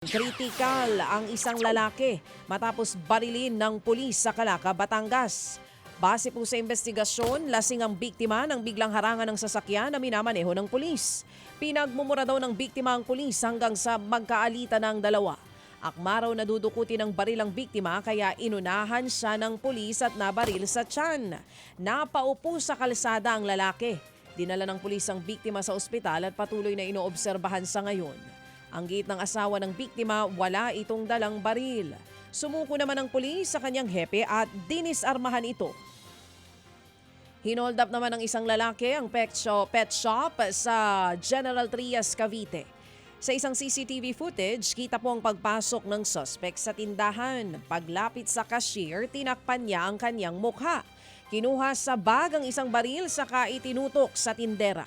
Kritikal ang isang lalaki matapos barilin ng pulis sa Calaca, Batangas. Base po sa investigasyon, lasing ang biktima nang biglang harangan ng sasakyan na minamaneho ng pulis. Pinagmumura daw ng biktima ang pulis hanggang sa magkaalitan ng dalawa. Akma raw nadudukutin ng baril ang biktima kaya inunahan siya ng pulis at nabaril sa tiyan. Napaupo sa kalsada ang lalaki. Dinala ng pulis ang biktima sa ospital at patuloy na inoobserbahan sa ngayon. Ang giit ng asawa ng biktima, wala itong dalang baril. Sumuko naman ang pulis sa kanyang hepe at dinisarmahan ito. Hinold up naman ng isang lalaki ang pet shop sa General Trias, Cavite. Sa isang CCTV footage, kita po ang pagpasok ng suspect sa tindahan. Paglapit sa cashier, tinakpan niya ang kanyang mukha. Kinuha sa bag ang isang baril saka itinutok sa tindera.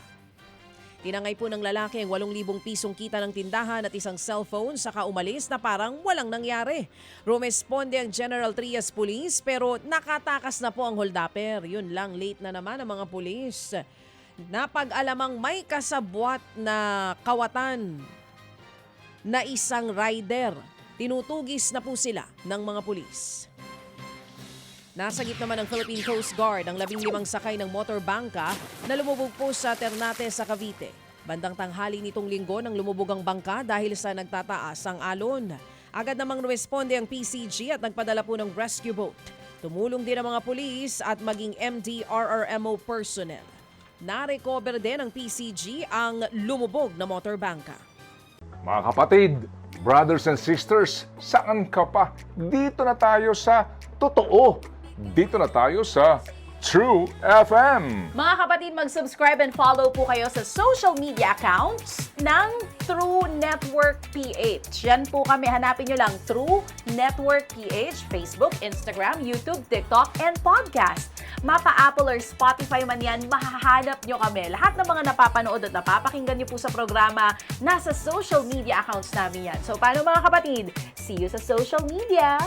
Tinangay po ng lalaki ang 8,000 pisong kita ng tindahan at isang cellphone saka umalis na parang walang nangyari. Rumesponde ang General Trias Police pero nakatakas na po ang holdupper. Yun lang, late na naman ang mga pulis. Napag-alamang may kasabwat na kawatan na isang rider. Tinutugis na po sila ng mga pulis. Nasagip naman ng Philippine Coast Guard ang 15 sakay ng motorbangka na lumubog po sa Ternate sa Cavite. Bandang tanghali nitong linggo nang lumubog ang bangka dahil sa nagtataas ang alon. Agad namang responde ang PCG at nagpadala po ng rescue boat. Tumulong din ang mga pulis at maging MDRRMO personnel. Na-recover din ng PCG ang lumubog na motorbangka. Mga kapatid, brothers and sisters, saan ka pa? Dito na tayo sa totoo. Dito na tayo sa True FM. Mga kapatid, mag-subscribe and follow po kayo sa social media accounts ng True Network PH. Yan po kami, hanapin nyo lang True Network PH, Facebook, Instagram, YouTube, TikTok, and podcast. Mapa Apple or Spotify man yan, mahahanap nyo kami. Lahat ng mga napapanood at napapakinggan nyo po sa programa, nasa social media accounts namin yan. So paano mga kapatid? See you sa social media!